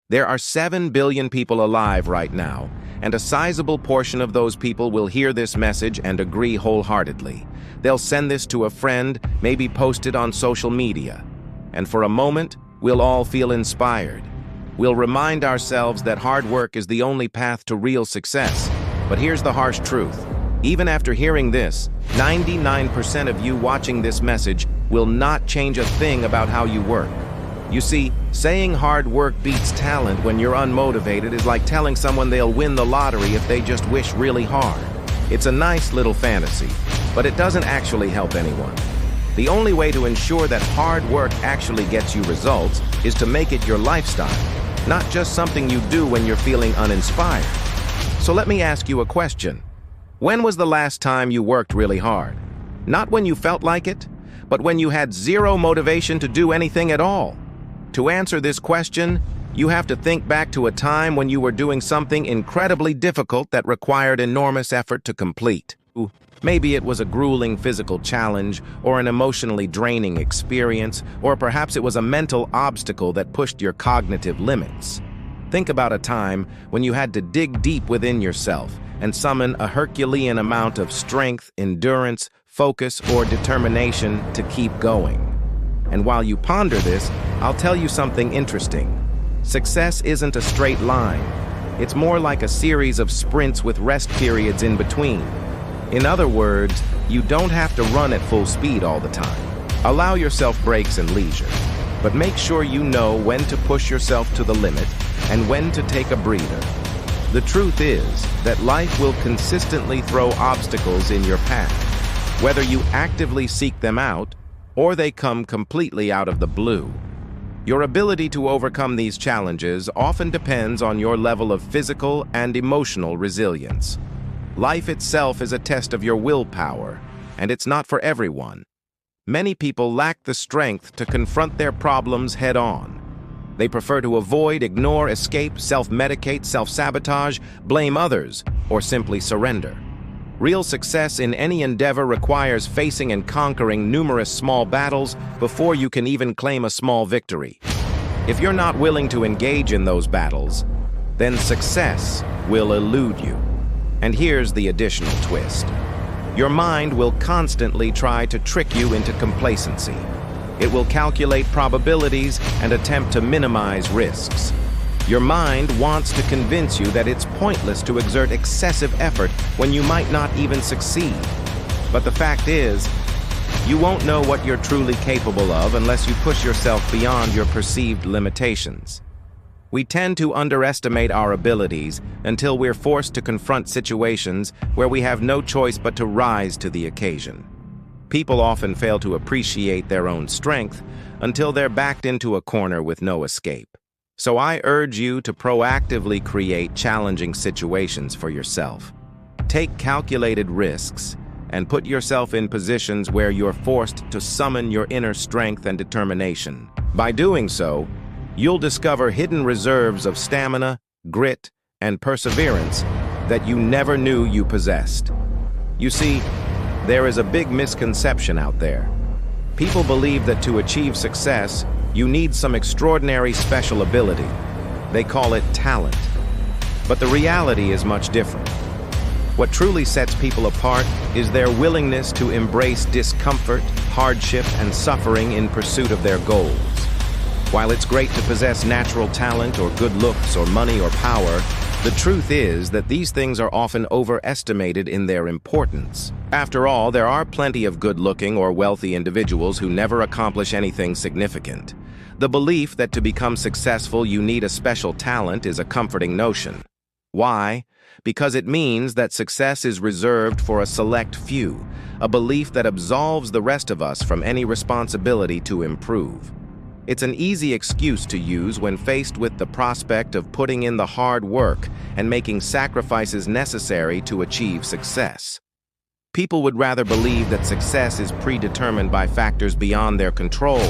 There are 7 billion people alive right now, and a sizable portion of those people will hear this message and agree wholeheartedly. They'll send this to a friend, maybe post it on social media. And for a moment, we'll all feel inspired. We'll remind ourselves that hard work is the only path to real success. But here's the harsh truth. Even after hearing this, 99% of you watching this message will not change a thing about how you work. You see, saying hard work beats talent when you're unmotivated is like telling someone they'll win the lottery if they just wish really hard. It's a nice little fantasy, but it doesn't actually help anyone. The only way to ensure that hard work actually gets you results is to make it your lifestyle, not just something you do when you're feeling uninspired. So let me ask you a question. When was the last time you worked really hard? Not when you felt like it, but when you had zero motivation to do anything at all. To answer this question, you have to think back to a time when you were doing something incredibly difficult that required enormous effort to complete. Maybe it was a grueling physical challenge, or an emotionally draining experience, or perhaps it was a mental obstacle that pushed your cognitive limits. Think about a time when you had to dig deep within yourself and summon a Herculean amount of strength, endurance, focus, or determination to keep going. And while you ponder this, I'll tell you something interesting. Success isn't a straight line. It's more like a series of sprints with rest periods in between. In other words, you don't have to run at full speed all the time. Allow yourself breaks and leisure, but make sure you know when to push yourself to the limit and when to take a breather. The truth is that life will consistently throw obstacles in your path, whether you actively seek them out or they come completely out of the blue. Your ability to overcome these challenges often depends on your level of physical and emotional resilience. Life itself is a test of your willpower, and it's not for everyone. Many people lack the strength to confront their problems head-on. They prefer to avoid, ignore, escape, self-medicate, self-sabotage, blame others, or simply surrender. Real success in any endeavor requires facing and conquering numerous small battles before you can even claim a small victory. If you're not willing to engage in those battles, then success will elude you. And here's the additional twist. Your mind will constantly try to trick you into complacency. It will calculate probabilities and attempt to minimize risks. Your mind wants to convince you that it's pointless to exert excessive effort when you might not even succeed. But the fact is, you won't know what you're truly capable of unless you push yourself beyond your perceived limitations. We tend to underestimate our abilities until we're forced to confront situations where we have no choice but to rise to the occasion. People often fail to appreciate their own strength until they're backed into a corner with no escape. So I urge you to proactively create challenging situations for yourself. Take calculated risks and put yourself in positions where you're forced to summon your inner strength and determination. By doing so, you'll discover hidden reserves of stamina, grit, and perseverance that you never knew you possessed. You see, there is a big misconception out there. People believe that to achieve success, you need some extraordinary special ability. They call it talent. But the reality is much different. What truly sets people apart is their willingness to embrace discomfort, hardship, and suffering in pursuit of their goals. While it's great to possess natural talent or good looks or money or power, the truth is that these things are often overestimated in their importance. After all, there are plenty of good-looking or wealthy individuals who never accomplish anything significant. The belief that to become successful you need a special talent is a comforting notion. Why? Because it means that success is reserved for a select few, a belief that absolves the rest of us from any responsibility to improve. It's an easy excuse to use when faced with the prospect of putting in the hard work and making sacrifices necessary to achieve success. People would rather believe that success is predetermined by factors beyond their control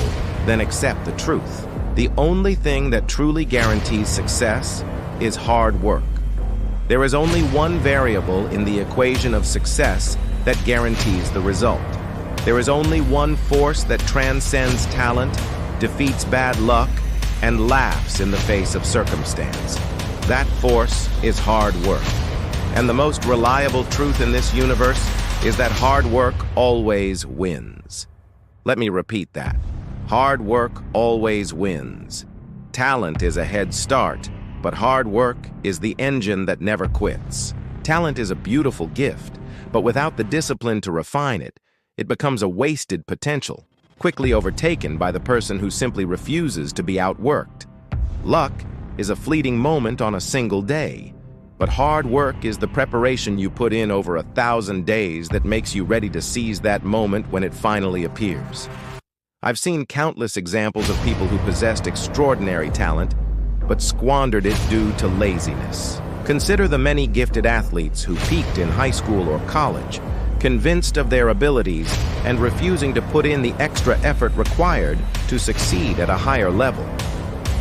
than accept the truth. The only thing that truly guarantees success is hard work. There is only one variable in the equation of success that guarantees the result. There is only one force that transcends talent, defeats bad luck, and laughs in the face of circumstance. That force is hard work. And the most reliable truth in this universe is that hard work always wins. Let me repeat that. Hard work always wins. Talent is a head start, but hard work is the engine that never quits. Talent is a beautiful gift, but without the discipline to refine it, it becomes a wasted potential, quickly overtaken by the person who simply refuses to be outworked. Luck is a fleeting moment on a single day, but hard work is the preparation you put in over 1,000 days that makes you ready to seize that moment when it finally appears. I've seen countless examples of people who possessed extraordinary talent, but squandered it due to laziness. Consider the many gifted athletes who peaked in high school or college, convinced of their abilities and refusing to put in the extra effort required to succeed at a higher level.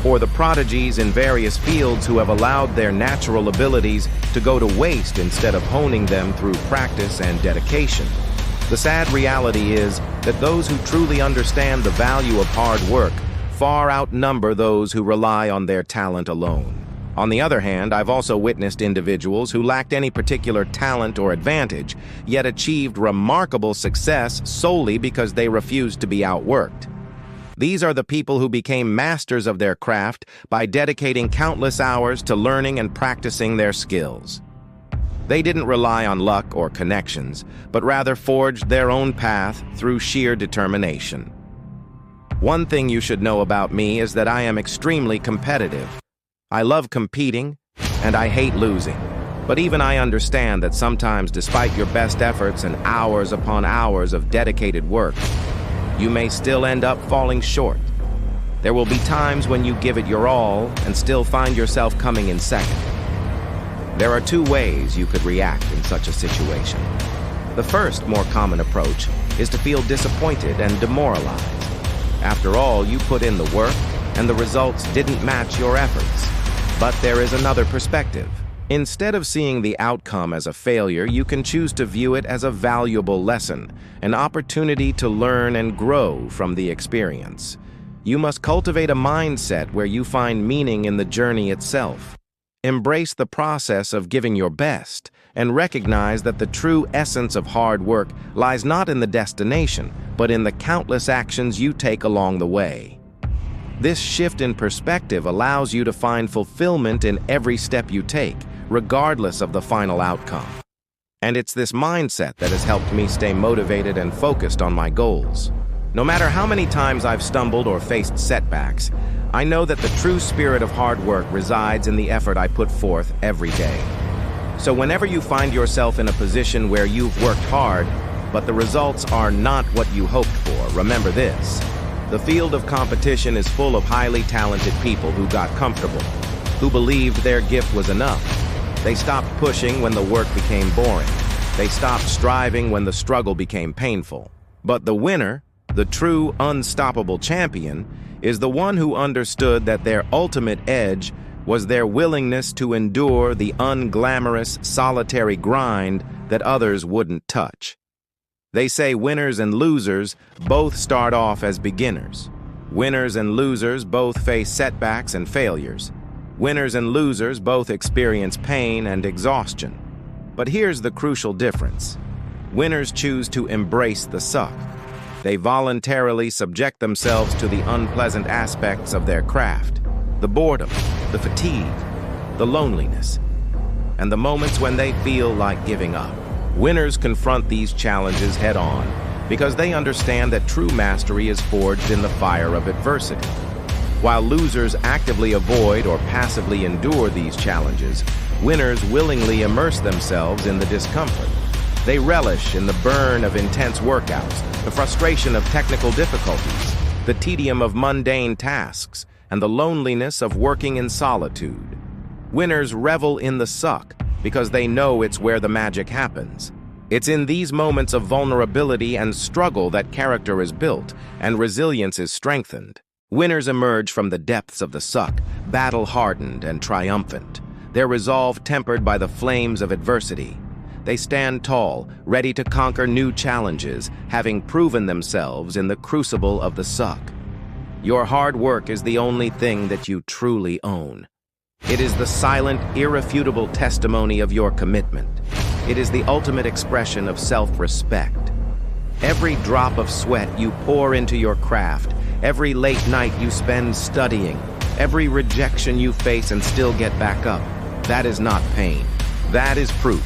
Or the prodigies in various fields who have allowed their natural abilities to go to waste instead of honing them through practice and dedication. The sad reality is that those who truly understand the value of hard work far outnumber those who rely on their talent alone. On the other hand, I've also witnessed individuals who lacked any particular talent or advantage, yet achieved remarkable success solely because they refused to be outworked. These are the people who became masters of their craft by dedicating countless hours to learning and practicing their skills. They didn't rely on luck or connections, but rather forged their own path through sheer determination. One thing you should know about me is that I am extremely competitive. I love competing, and I hate losing. But even I understand that sometimes, despite your best efforts and hours upon hours of dedicated work, you may still end up falling short. There will be times when you give it your all and still find yourself coming in second. There are two ways you could react in such a situation. The first, more common approach is to feel disappointed and demoralized. After all, you put in the work, and the results didn't match your efforts. But there is another perspective. Instead of seeing the outcome as a failure, you can choose to view it as a valuable lesson, an opportunity to learn and grow from the experience. You must cultivate a mindset where you find meaning in the journey itself. Embrace the process of giving your best, and recognize that the true essence of hard work lies not in the destination, but in the countless actions you take along the way. This shift in perspective allows you to find fulfillment in every step you take, regardless of the final outcome. And it's this mindset that has helped me stay motivated and focused on my goals. No matter how many times I've stumbled or faced setbacks, I know that the true spirit of hard work resides in the effort I put forth every day. So whenever you find yourself in a position where you've worked hard, but the results are not what you hoped for, remember this. The field of competition is full of highly talented people who got comfortable, who believed their gift was enough. They stopped pushing when the work became boring. They stopped striving when the struggle became painful. But the winner, the true unstoppable champion, is the one who understood that their ultimate edge was their willingness to endure the unglamorous, solitary grind that others wouldn't touch. They say winners and losers both start off as beginners. Winners and losers both face setbacks and failures. Winners and losers both experience pain and exhaustion. But here's the crucial difference. Winners choose to embrace the suck. They voluntarily subject themselves to the unpleasant aspects of their craft, the boredom, the fatigue, the loneliness, and the moments when they feel like giving up. Winners confront these challenges head-on because they understand that true mastery is forged in the fire of adversity. While losers actively avoid or passively endure these challenges, winners willingly immerse themselves in the discomfort. They relish in the burn of intense workouts, the frustration of technical difficulties, the tedium of mundane tasks, and the loneliness of working in solitude. Winners revel in the suck because they know it's where the magic happens. It's in these moments of vulnerability and struggle that character is built and resilience is strengthened. Winners emerge from the depths of the suck, battle-hardened and triumphant, their resolve tempered by the flames of adversity. They stand tall, ready to conquer new challenges, having proven themselves in the crucible of the suck. Your hard work is the only thing that you truly own. It is the silent, irrefutable testimony of your commitment. It is the ultimate expression of self-respect. Every drop of sweat you pour into your craft, every late night you spend studying, every rejection you face and still get back up, that is not pain. That is proof.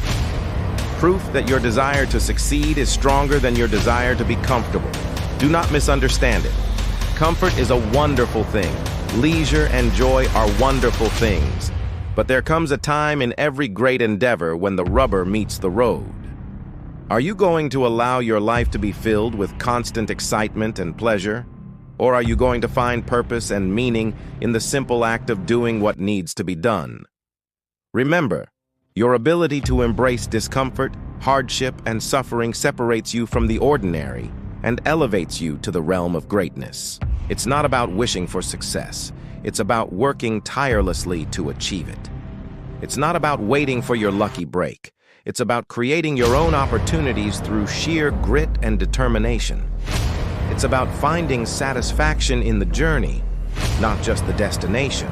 Proof that your desire to succeed is stronger than your desire to be comfortable. Do not misunderstand it. Comfort is a wonderful thing. Leisure and joy are wonderful things. But there comes a time in every great endeavor when the rubber meets the road. Are you going to allow your life to be filled with constant excitement and pleasure? Or are you going to find purpose and meaning in the simple act of doing what needs to be done? Remember, your ability to embrace discomfort, hardship, and suffering separates you from the ordinary and elevates you to the realm of greatness. It's not about wishing for success. It's about working tirelessly to achieve it. It's not about waiting for your lucky break. It's about creating your own opportunities through sheer grit and determination. It's about finding satisfaction in the journey, not just the destination.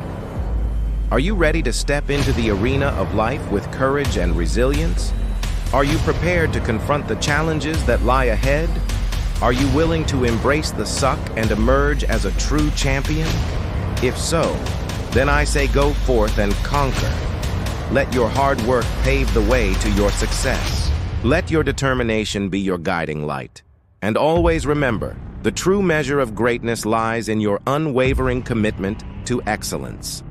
Are you ready to step into the arena of life with courage and resilience? Are you prepared to confront the challenges that lie ahead? Are you willing to embrace the suck and emerge as a true champion? If so, then I say go forth and conquer. Let your hard work pave the way to your success. Let your determination be your guiding light. And always remember, the true measure of greatness lies in your unwavering commitment to excellence.